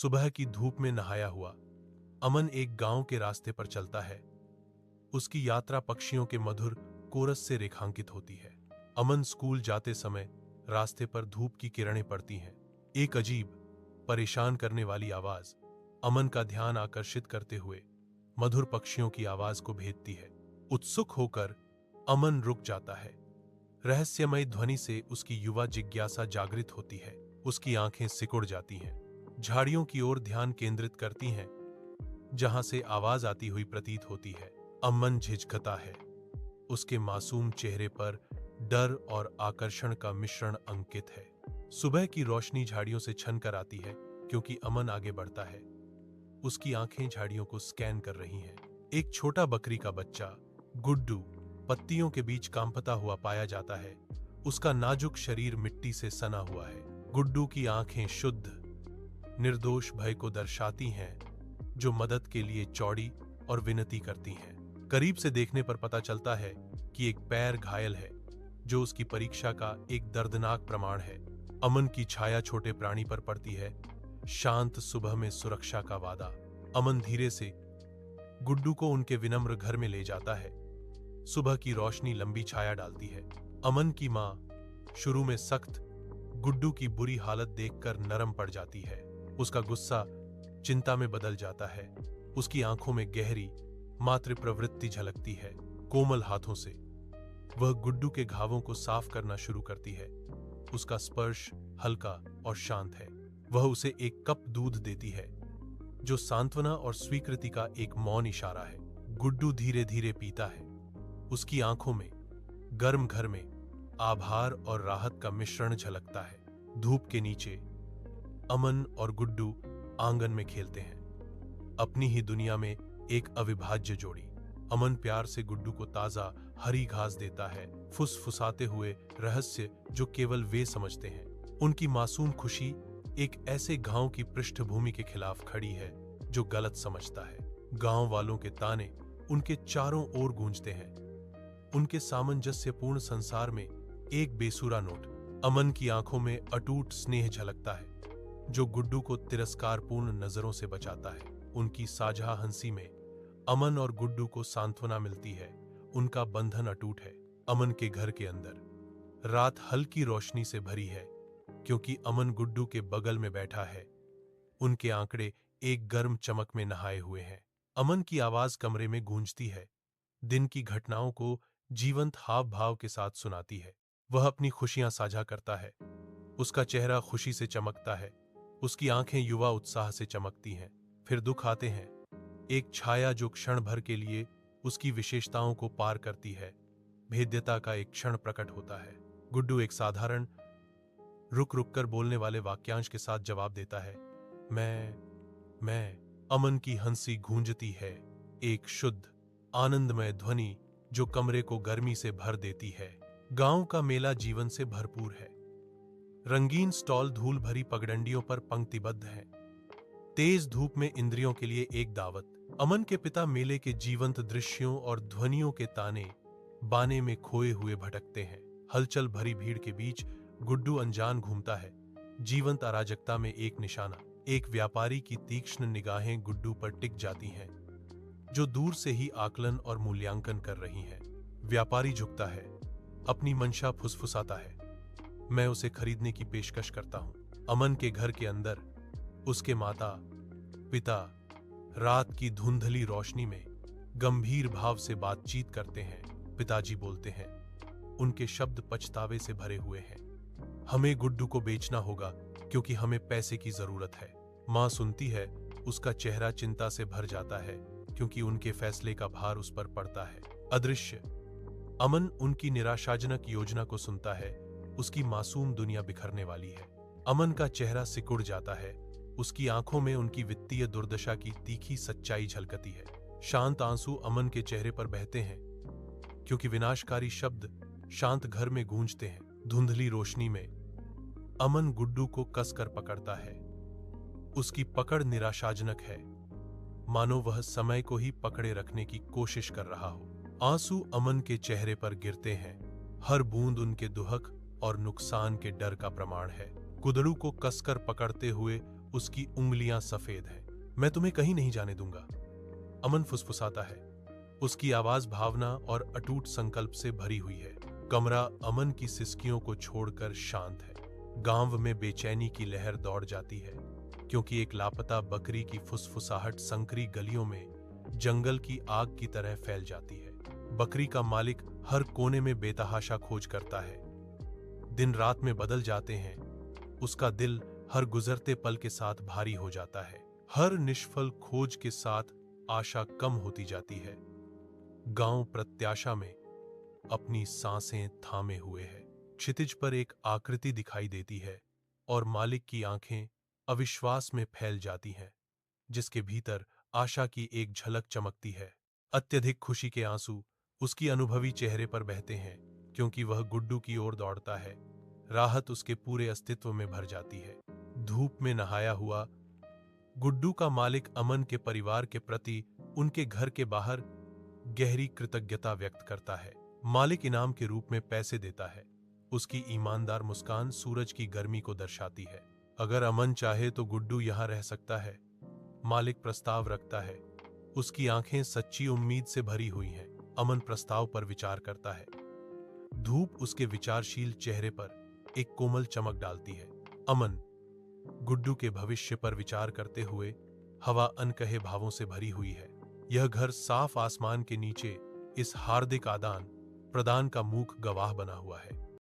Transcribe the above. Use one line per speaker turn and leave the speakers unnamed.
सुबह की धूप में नहाया हुआ अमन एक गांव के रास्ते पर चलता है। उसकी यात्रा पक्षियों के मधुर कोरस से रेखांकित होती है। अमन स्कूल जाते समय रास्ते पर धूप की किरणें पड़ती हैं। एक अजीब, परेशान करने वाली आवाज अमन का ध्यान आकर्षित करते हुए मधुर पक्षियों की आवाज को भेदती है। उत्सुक होकर अमन रुक जाता है। रहस्यमय ध्वनि से उसकी युवा जिज्ञासा जागृत होती है। उसकी आंखें सिकुड़ जाती हैं, झाड़ियों की ओर ध्यान केंद्रित करती हैं, जहां से आवाज आती हुई प्रतीत होती है। अमन झिझकता है। उसके मासूम चेहरे पर डर और आकर्षण का मिश्रण अंकित है। सुबह की रोशनी झाड़ियों से छन कर आती है क्योंकि अमन आगे बढ़ता है। उसकी आंखें झाड़ियों को स्कैन कर रही हैं। एक छोटा बकरी का बच्चा गुड्डू पत्तियों के बीच कांपता हुआ पाया जाता है। उसका नाजुक शरीर मिट्टी से सना हुआ है। गुड्डू की आंखें शुद्ध, निर्दोष भय को दर्शाती हैं, जो मदद के लिए चौड़ी और विनती करती हैं। करीब से देखने पर पता चलता है कि एक पैर घायल है, जो उसकी परीक्षा का एक दर्दनाक प्रमाण है। अमन की छाया छोटे प्राणी पर पड़ती है, शांत सुबह में सुरक्षा का वादा। अमन धीरे से गुड्डू को उनके विनम्र घर में ले जाता है। सुबह की रोशनी लंबी छाया डालती है। अमन की मां शुरू में सख्त, गुड्डू की बुरी हालत देखकर नरम पड़ जाती है। उसका गुस्सा चिंता में बदल जाता है। उसकी आंखों में गहरी मातृ प्रवृत्ति झलकती है। कोमल हाथों से वह गुड्डू के घावों को साफ करना शुरू करती है। उसका स्पर्श हल्का और शांत है। वह उसे एक कप दूध देती है, जो सांत्वना और स्वीकृति का एक मौन इशारा है। गुड्डू धीरे धीरे पीता है। उसकी आंखों में गर्म घर में आभार और राहत का मिश्रण झलकता है। धूप के नीचे अमन और गुड्डू आंगन में खेलते हैं, अपनी ही दुनिया में एक अविभाज्य जोड़ी। अमन प्यार से गुड्डू को ताजा हरी घास देता है, फुसफुसाते हुए रहस्य जो केवल वे समझते हैं। उनकी मासूम खुशी एक ऐसे गांव की पृष्ठभूमि के खिलाफ खड़ी है जो गलत समझता है। गांव वालों के ताने उनके चारों ओर गूंजते हैं। उनके सामंजस्यपूर्ण संसार में एक बेसुरा नोट। अमन की आंखों में अटूट स्नेह झलकता है, जो गुड्डू को तिरस्कारपूर्ण नजरों से बचाता है। उनकी साझा हंसी में अमन और गुड्डू को सांत्वना मिलती है। उनका बंधन अटूट है। अमन के घर के अंदर रात हल्की रोशनी से भरी है, क्योंकि अमन गुड्डू के बगल में बैठा है। उनके आंकड़े एक गर्म चमक में नहाए हुए हैं। अमन की आवाज कमरे में गूंजती है, दिन की घटनाओं को जीवंत हाव भाव के साथ सुनाती है। वह अपनी खुशियां साझा करता है। उसका चेहरा खुशी से चमकता है। उसकी आंखें युवा उत्साह से चमकती हैं। फिर दुख आते हैं, एक छाया जो क्षण भर के लिए उसकी विशेषताओं को पार करती है। भेद्यता का एक क्षण प्रकट होता है। गुड्डू एक साधारण, रुक रुक कर बोलने वाले वाक्यांश के साथ जवाब देता है, मैं। अमन की हंसी गूंजती है, एक शुद्ध, आनंदमय ध्वनि जो कमरे को गर्मी से भर देती है। गांव का मेला जीवन से भरपूर है। रंगीन स्टॉल धूल भरी पगडंडियों पर पंक्तिबद्ध हैं। तेज धूप में इंद्रियों के लिए एक दावत। अमन के पिता मेले के जीवंत दृश्यों और ध्वनियों के ताने बाने में खोए हुए भटकते हैं। हलचल भरी भीड़ के बीच गुड्डू अनजान घूमता है। जीवंत अराजकता में एक निशाना। एक व्यापारी की तीक्ष्ण निगाहें गुड्डू पर टिक जाती हैं, जो दूर से ही आकलन और मूल्यांकन कर रही हैं। व्यापारी झुकता है, अपनी मंशा फुसफुसाता है। मैं उसे खरीदने की पेशकश करता हूं। अमन के घर के अंदर उसके माता पिता रात की धुंधली रोशनी में गंभीर भाव से बातचीत करते हैं। पिताजी बोलते हैं, उनके शब्द पछतावे से भरे हुए हैं, हमें गुड्डू को बेचना होगा क्योंकि हमें पैसे की जरूरत है। मां सुनती है, उसका चेहरा चिंता से भर जाता है, क्योंकि उनके फैसले का भार उस पर पड़ता है। अदृश्य अमन उनकी निराशाजनक योजना को सुनता है। उसकी मासूम दुनिया बिखरने वाली है। अमन का चेहरा सिकुड़ जाता है। उसकी आंखों में उनकी वित्तीय दुर्दशा की तीखी सच्चाई झलकती है। शांत आंसू अमन के चेहरे पर बहते हैं, क्योंकि विनाशकारी शब्द शांत घर में गूंजते हैं। धुंधली रोशनी में अमन गुड्डू को कसकर पकड़ता है। उसकी पकड़ निराशाजनक है, मानो वह समय को ही पकड़े रखने की कोशिश कर रहा हो। आंसू अमन के चेहरे पर गिरते हैं। हर बूंद उनके दुहक और नुकसान के डर का प्रमाण है। गुदड़ू को कसकर पकड़ते हुए उसकी उंगलियां सफेद हैं। मैं तुम्हें कहीं नहीं जाने दूंगा, अमन फुसफुसाता है। उसकी आवाज भावना और अटूट संकल्प से भरी हुई है। कमरा अमन की सिसकियों को छोड़कर शांत है। गांव में बेचैनी की लहर दौड़ जाती है, क्योंकि एक लापता बकरी की फुसफुसाहट संकरी गलियों में जंगल की आग की तरह फैल जाती है। बकरी का मालिक हर कोने में बेतहाशा खोज करता है। दिन रात में बदल जाते हैं। उसका दिल हर गुजरते पल के साथ भारी हो जाता है। हर निष्फल खोज के साथ आशा कम होती जाती है। गांव प्रत्याशा में अपनी सांसें थामे हुए है। क्षितिज पर एक आकृति दिखाई देती है और मालिक की आंखें अविश्वास में फैल जाती हैं, जिसके भीतर आशा की एक झलक चमकती है। अत्यधिक खुशी के आंसू उसकी अनुभवी चेहरे पर बहते हैं, क्योंकि वह गुड्डू की ओर दौड़ता है। राहत उसके पूरे अस्तित्व में भर जाती है। धूप में नहाया हुआ गुड्डू का मालिक अमन के परिवार के प्रति उनके घर के बाहर गहरी कृतज्ञता व्यक्त करता है। मालिक इनाम के रूप में पैसे देता है। उसकी ईमानदार मुस्कान सूरज की गर्मी को दर्शाती है। अगर अमन चाहे तो गुड्डू यहां रह सकता है, मालिक प्रस्ताव रखता है। उसकी आंखें सच्ची उम्मीद से भरी हुई हैं। अमन प्रस्ताव पर विचार करता है। धूप उसके विचारशील चेहरे पर एक कोमल चमक डालती है। अमन गुड्डू के भविष्य पर विचार करते हुए हवा अनकहे भावों से भरी हुई है। यह घर साफ आसमान के नीचे इस हार्दिक आदान प्रदान का मूक गवाह बना हुआ है।